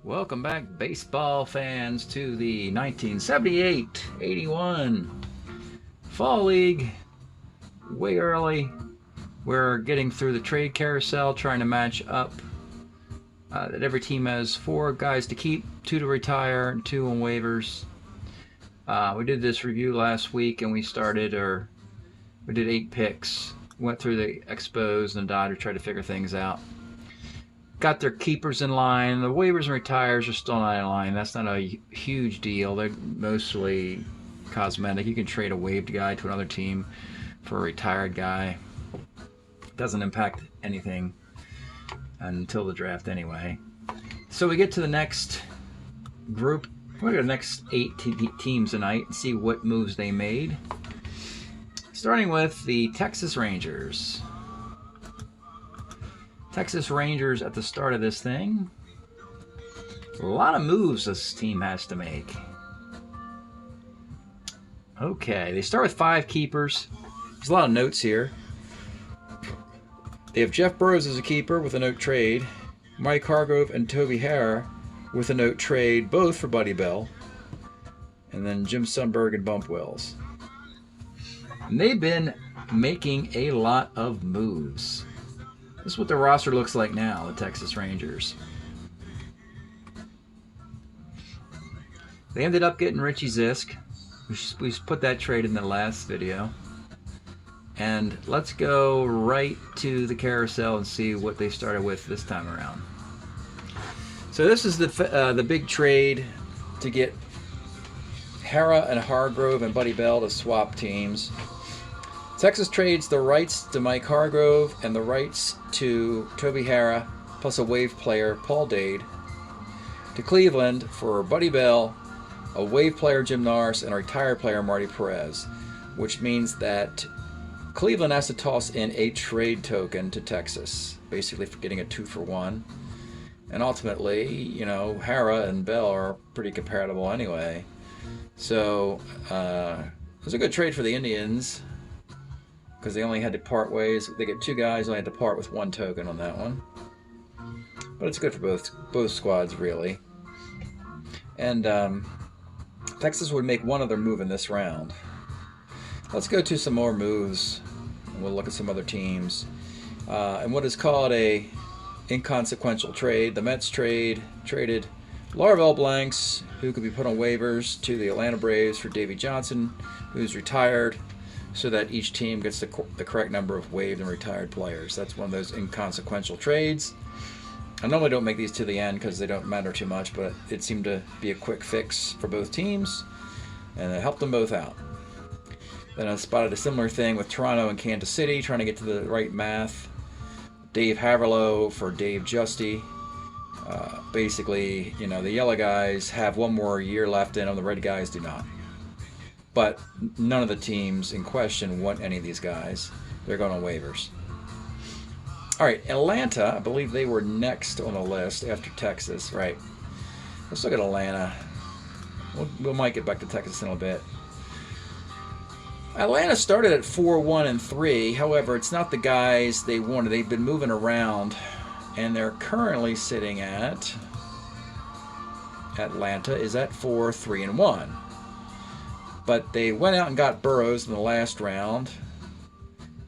Welcome back, baseball fans, to the 1978-81 Fall League. Way early. We're getting through the trade carousel, trying to match up that every team has 4 guys to keep, 2 to retire, and 2 on waivers. We did this review last week, and we did 8 picks. Went through the expos and Dodger, tried to figure things out. Got their keepers in line. The waivers and retires are still not in line. That's not a huge deal. They're mostly cosmetic. You can trade a waived guy to another team for a retired guy. Doesn't impact anything until the draft anyway. So we get to the next group. We're going to go to the next 8 teams tonight and see what moves they made. Starting with the Texas Rangers. Texas Rangers at the start of this thing. A lot of moves this team has to make. Okay, they start with 5 keepers. There's a lot of notes here. They have Jeff Burroughs as a keeper with a note trade. Mike Hargrove and Toby Harrah with a note trade, both for Buddy Bell. And then Jim Sundberg and Bump Wells. And they've been making a lot of moves. This is what the roster looks like now, the Texas Rangers. They ended up getting Richie Zisk. We put that trade in the last video. And let's go right to the carousel and see what they started with this time around. So this is the big trade to get Harrah and Hargrove and Buddy Bell to swap teams. Texas trades the rights to Mike Hargrove and the rights to Toby Harrah, plus a waive player, Paul Dade, to Cleveland for Buddy Bell, a waive player, Jim Norris, and a retired player, Marty Perez, which means that Cleveland has to toss in a trade token to Texas, basically for getting a 2-for-1. And ultimately, you know, Harrah and Bell are pretty comparable anyway. So it was a good trade for the Indians, because they only had to part ways. They get 2 guys, only had to part with 1 token on that one. But it's good for both squads, really. And Texas would make one other move in this round. Let's go to some more moves, and we'll look at some other teams. And what is called a inconsequential trade. The Mets traded Larvell Blanks, who could be put on waivers, to the Atlanta Braves for Davey Johnson, who's retired, so that each team gets the correct number of waived and retired players. That's one of those inconsequential trades. I normally don't make these to the end because they don't matter too much, but it seemed to be a quick fix for both teams, and it helped them both out. Then I spotted a similar thing with Toronto and Kansas City, trying to get to the right math. Dave Haverlow for Dave Justy. Basically, you know, the yellow guys have 1 more year left in them, the red guys do not. But none of the teams in question want any of these guys. They're going on waivers. All right, Atlanta, I believe they were next on the list after Texas. Right. Let's look at Atlanta. We might get back to Texas in a bit. Atlanta started at 4-1-3. However, it's not the guys they wanted. They've been moving around, and they're currently sitting at, Atlanta is at 4-3-1. But they went out and got Burroughs in the last round,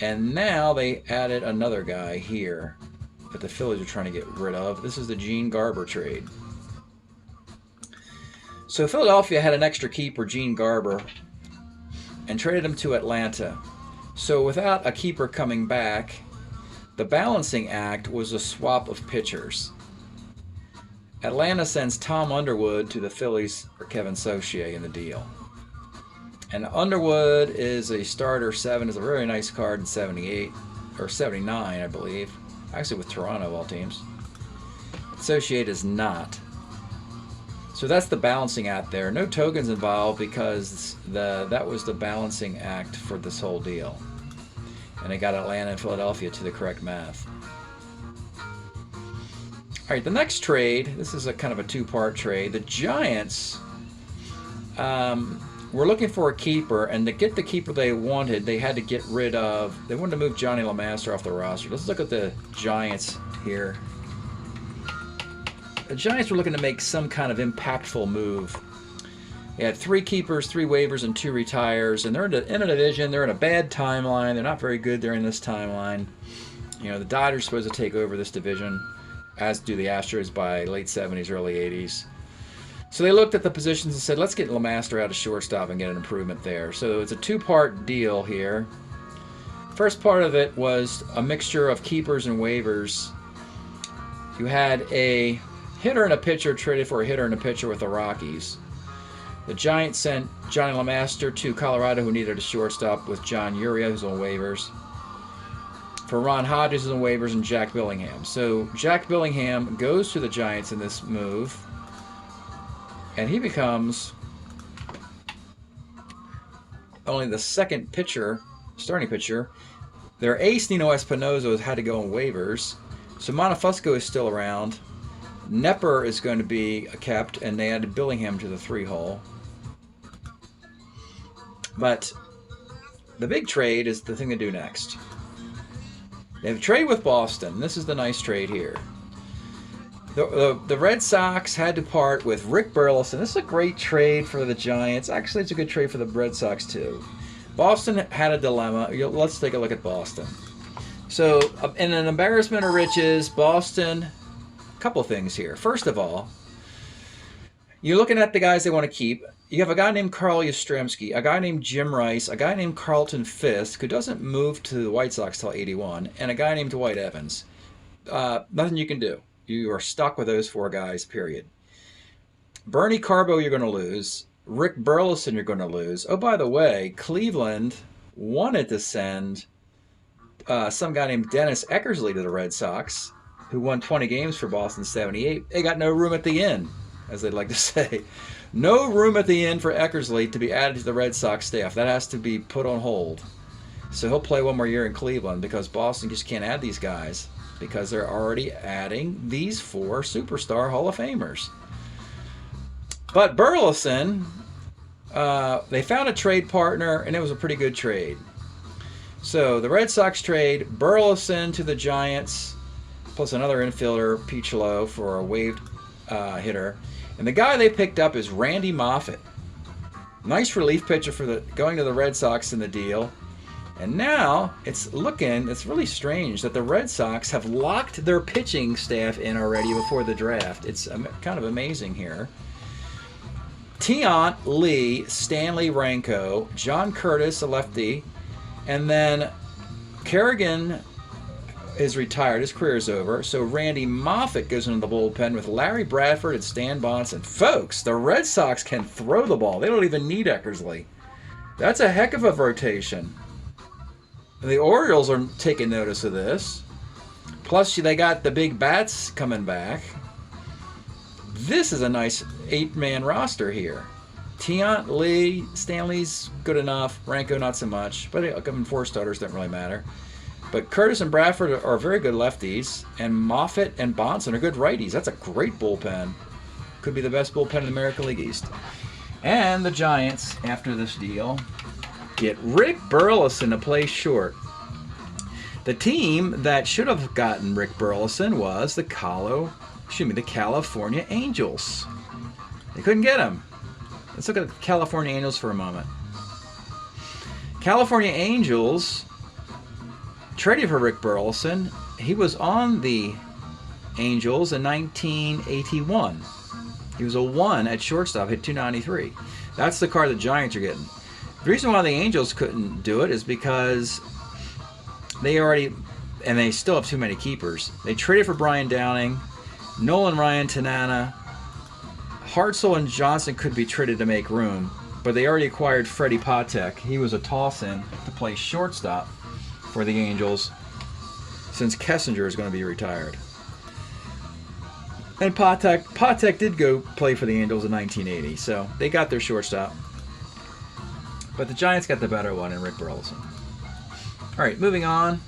and now they added another guy here that the Phillies are trying to get rid of. This is the Gene Garber trade. So Philadelphia had an extra keeper, Gene Garber, and traded him to Atlanta. So without a keeper coming back, the balancing act was a swap of pitchers. Atlanta sends Tom Underwood to the Phillies for Kevin Saucier in the deal. And Underwood is a starter 7, is a very nice card in 78, or 79, I believe. Actually with Toronto of all teams. Saucier is not. So that's the balancing act there. No tokens involved because that was the balancing act for this whole deal. And they got Atlanta and Philadelphia to the correct math. All right, the next trade, this is a kind of a 2-part trade. The Giants were looking for a keeper, and to get the keeper they wanted, they had to get rid of, they wanted to move Johnny LeMaster off the roster. Let's look at the Giants here. the Giants were looking to make some kind of impactful move. They had 3 keepers, 3 waivers, and 2 retires, and they're in a division. They're in a bad timeline. They're not very good during this timeline. You know, the Dodgers are supposed to take over this division, as do the Astros by late 70s, early 80s. So they looked at the positions and said, let's get LeMaster out of shortstop and get an improvement there. So it's a 2-part deal here. First part of it was a mixture of keepers and waivers. You had a hitter and a pitcher traded for a hitter and a pitcher with the Rockies. The Giants sent Johnny LeMaster to Colorado, who needed a shortstop, with John Uria, who's on waivers, for Ron Hodges, who's on waivers, and Jack Billingham. So Jack Billingham goes to the Giants in this move, and he becomes only the second pitcher, starting pitcher. Their ace, Nino Espinosa, has had to go on waivers. So Montefusco is still around. Nepper is going to be kept, and they added Billingham to the 3-hole. But the big trade is the thing to do next. They have a trade with Boston. This is the nice trade here. The Red Sox had to part with Rick Burleson. This is a great trade for the Giants. Actually, it's a good trade for the Red Sox, too. Boston had a dilemma. Let's take a look at Boston. So, in an embarrassment of riches, Boston, a couple things here. First of all, you're looking at the guys they want to keep. You have a guy named Carl Yastrzemski, a guy named Jim Rice, a guy named Carlton Fisk, who doesn't move to the White Sox till 81, and a guy named Dwight Evans. Nothing you can do. You are stuck with those 4 guys, period. Bernie Carbo, you're going to lose. Rick Burleson, you're going to lose. Oh, by the way, Cleveland wanted to send some guy named Dennis Eckersley to the Red Sox, who won 20 games for Boston in 78. They got no room at the inn, as they'd like to say. No room at the inn for Eckersley to be added to the Red Sox staff. That has to be put on hold. So he'll play one more year in Cleveland, because Boston just can't add these guys, because they're already adding these 4 superstar Hall of Famers. But Burleson, they found a trade partner, and it was a pretty good trade. So the Red Sox trade Burleson to the Giants, plus another infielder, Picholo, for a waived hitter. And the guy they picked up is Randy Moffett. Nice relief pitcher for going to the Red Sox in the deal. And now it's really strange that the Red Sox have locked their pitching staff in already before the draft. It's kind of amazing here. Tiant, Lee, Stanley, Ranko, John Curtis, a lefty, and then Kerrigan is retired. His career is over. So Randy Moffett goes into the bullpen with Larry Bradford and Stan Bonson. Folks, the Red Sox can throw the ball. They don't even need Eckersley. That's a heck of a rotation. The Orioles are taking notice of this. Plus, they got the big bats coming back. This is a nice 8-man roster here. Tiant, Lee, Stanley's good enough. Ranko, not so much. But I'll give them 4 starters, don't really matter. But Curtis and Bradford are very good lefties, and Moffett and Bonson are good righties. That's a great bullpen. Could be the best bullpen in the American League East. And the Giants, after this deal, get Rick Burleson to play short. The team that should have gotten Rick Burleson was the California Angels. They couldn't get him. Let's look at the California Angels for a moment. California Angels traded for Rick Burleson. He was on the Angels in 1981. He was a 1 at shortstop, hit .293. That's the card the Giants are getting. The reason why the Angels couldn't do it is because they still have too many keepers. They traded for Brian Downing, Nolan Ryan, Tanana. Hartzell and Johnson could be traded to make room, but they already acquired Freddie Patek. He was a toss-in to play shortstop for the Angels, since Kessinger is going to be retired. And Patek did go play for the Angels in 1980, so they got their shortstop. But the Giants got the better one in Rick Burleson. All right, moving on.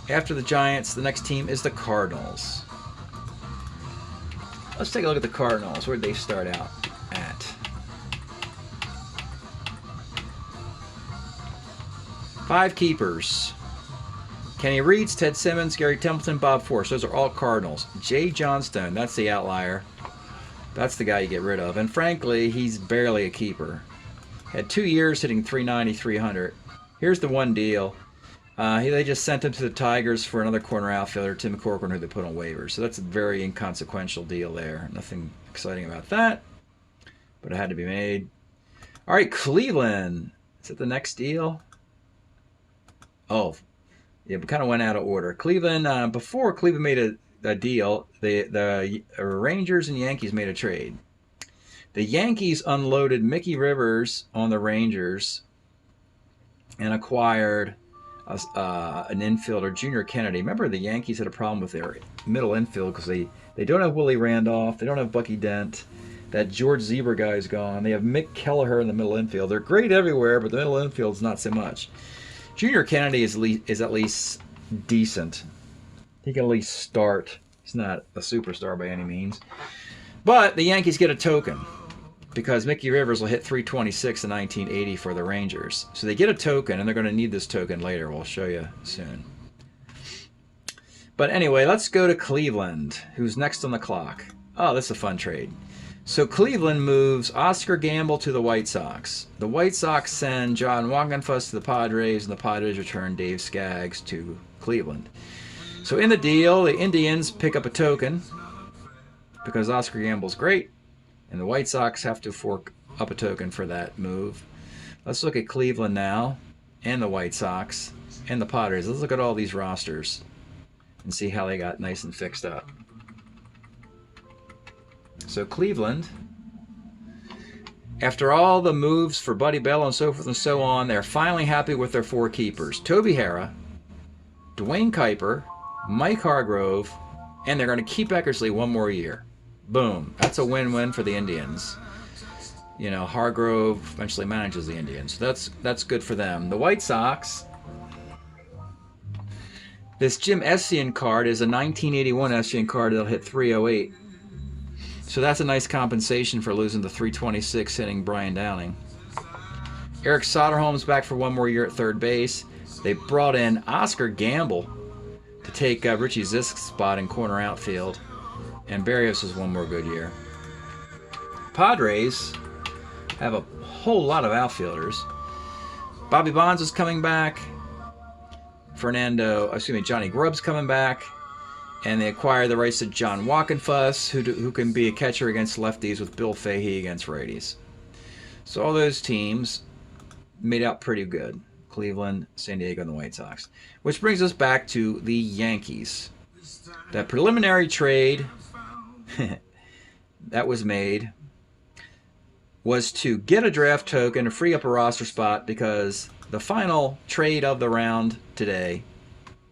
After the Giants, the next team is the Cardinals. Let's take a look at the Cardinals. Where did they start out at? Five keepers. Kenny Reeds, Ted Simmons, Gary Templeton, Bob Force. Those are all Cardinals. Jay Johnstone, that's the outlier. That's the guy you get rid of. And frankly, he's barely a keeper. Had 2 years hitting 390, 300. Here's the one deal. They just sent him to the Tigers for another corner outfielder, Tim Corcoran, who they put on waivers. So that's a very inconsequential deal there. Nothing exciting about that, but it had to be made. All right, Cleveland. Is it the next deal? Oh, yeah, we kind of went out of order. Cleveland, before Cleveland made a deal, the Rangers and Yankees made a trade. The Yankees unloaded Mickey Rivers on the Rangers and acquired an infielder, Junior Kennedy. Remember, the Yankees had a problem with their middle infield because they don't have Willie Randolph, they don't have Bucky Dent. That George Zebra guy's gone. They have Mick Kelleher in the middle infield. They're great everywhere, but the middle infield's not so much. Junior Kennedy is at least decent. He can at least start. He's not a superstar by any means. But the Yankees get a token because Mickey Rivers will hit 326 in 1980 for the Rangers. So they get a token, and they're going to need this token later. We'll show you soon. But anyway, let's go to Cleveland, who's next on the clock. Oh, this is a fun trade. So Cleveland moves Oscar Gamble to the White Sox. The White Sox send John Wockenfuss to the Padres, and the Padres return Dave Skaggs to Cleveland. So in the deal, the Indians pick up a token because Oscar Gamble's great, and the White Sox have to fork up a token for that move. Let's look at Cleveland now, and the White Sox, and the Padres. Let's look at all these rosters and see how they got nice and fixed up. So Cleveland, after all the moves for Buddy Bell and so forth and so on, they're finally happy with their 4 keepers. Toby Harrah, Dwayne Kuiper, Mike Hargrove, and they're going to keep Eckersley 1 more year. Boom. That's a win-win for the Indians. You know, Hargrove eventually manages the Indians. So that's good for them. The White Sox, this Jim Essien card is a 1981 Essien card that'll hit 308. So that's a nice compensation for losing the 326 hitting Brian Downing. Eric Soderholm's back for 1 more year at third base. They brought in Oscar Gamble to take Richie Zisk's spot in corner outfield. And Barrios has 1 more good year. Padres have a whole lot of outfielders. Bobby Bonds is coming back. Johnny Grubb's coming back. And they acquire the rights to John Wockenfuss, who can be a catcher against lefties, with Bill Fahey against righties. So all those teams made out pretty good. Cleveland, San Diego, and the White Sox. Which brings us back to the Yankees. That preliminary trade that was made was to get a draft token to free up a roster spot, because the final trade of the round today,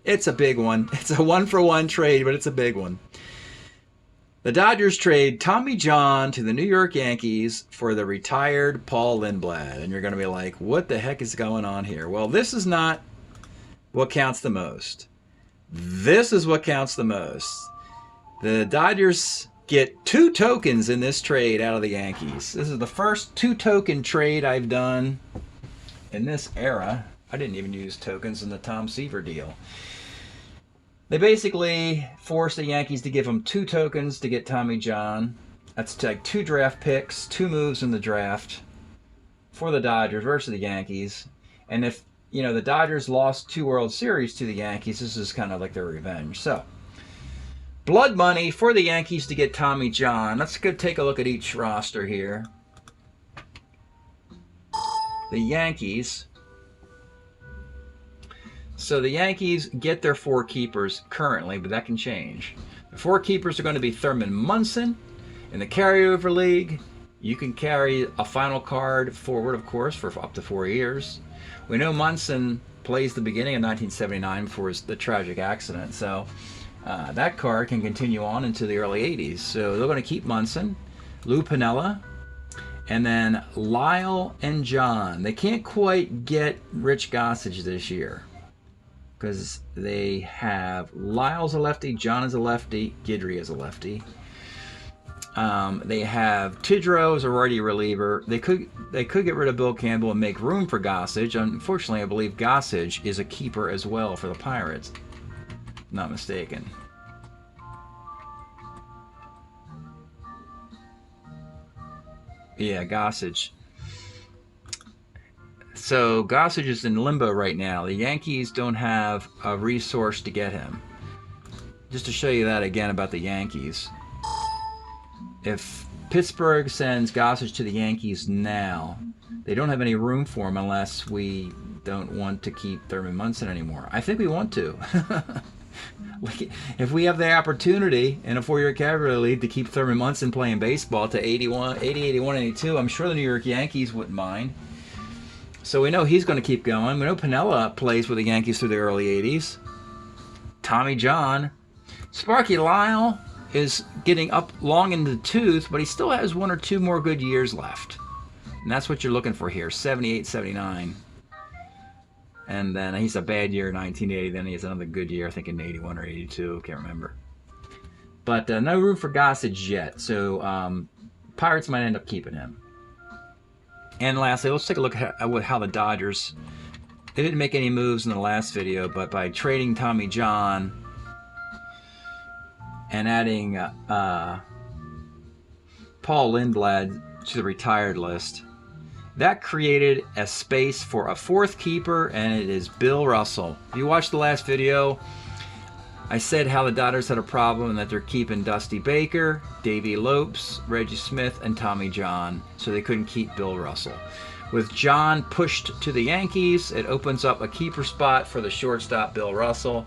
it's a big one. It's a 1-for-1 trade, but it's a big one. The Dodgers trade Tommy John to the New York Yankees for the retired Paul Lindblad. And you're going to be like, what the heck is going on here? Well, this is not what counts the most. This is what counts the most. The Dodgers get 2 tokens in this trade out of the Yankees. This is the first 2-token trade I've done in this era. I didn't even use tokens in the Tom Seaver deal. They basically forced the Yankees to give them 2 tokens to get Tommy John. That's like 2 draft picks, 2 moves in the draft for the Dodgers versus the Yankees. And if, the Dodgers lost 2 World Series to the Yankees, this is kind of like their revenge. So, blood money for the Yankees to get Tommy John. Let's go take a look at each roster here. The Yankees. So the Yankees get their 4 keepers currently, but that can change. The 4 keepers are going to be Thurman Munson. In the carryover league, you can carry a final card forward, of course, for up to 4 years. We know Munson plays the beginning of 1979 before the tragic accident, so that card can continue on into the early 80s. So they're going to keep Munson, Lou Piniella, and then Lyle and John. They can't quite get Rich Gossage this year, because they have Lyle's a lefty, John is a lefty, Guidry is a lefty. They have Tidrow as a righty reliever. They could get rid of Bill Campbell and make room for Gossage. Unfortunately, I believe Gossage is a keeper as well for the Pirates. Not mistaken. Yeah, Gossage. So Gossage is in limbo right now. The Yankees don't have a resource to get him. Just to show you that again about the Yankees. If Pittsburgh sends Gossage to the Yankees now, they don't have any room for him unless we don't want to keep Thurman Munson anymore. I think we want to. If we have the opportunity in a 4-year category league to keep Thurman Munson playing baseball to 80, 81, 82, I'm sure the New York Yankees wouldn't mind. So we know he's going to keep going. We know Piniella plays with the Yankees through the early 80s. Tommy John. Sparky Lyle is getting up long in the tooth, but he still has 1 or 2 more good years left. And that's what you're looking for here, 78, 79. And then he's a bad year in 1980. Then he has another good year, I think in 81 or 82. Can't remember. But no room for Gossage yet. So Pirates might end up keeping him. And lastly, let's take a look at how the Dodgers... They didn't make any moves in the last video, but by trading Tommy John and adding Paul Lindblad to the retired list, that created a space for a 4th keeper, and it is Bill Russell. If you watched the last video, I said how the Dodgers had a problem and that they're keeping Dusty Baker, Davey Lopes, Reggie Smith, and Tommy John, so they couldn't keep Bill Russell. With John pushed to the Yankees, it opens up a keeper spot for the shortstop Bill Russell,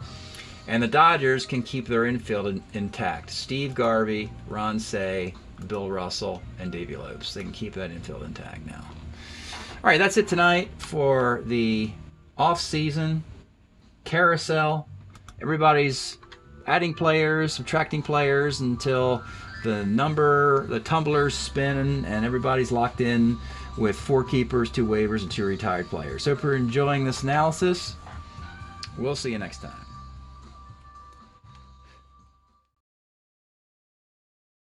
and the Dodgers can keep their infield intact. Steve Garvey, Ron Cey, Bill Russell, and Davey Lopes. They can keep that infield intact now. All right, that's it tonight for the off-season carousel. Everybody's adding players, subtracting players until the tumblers spin and everybody's locked in with 4 keepers, 2 waivers, and 2 retired players. So if you're enjoying this analysis, we'll see you next time.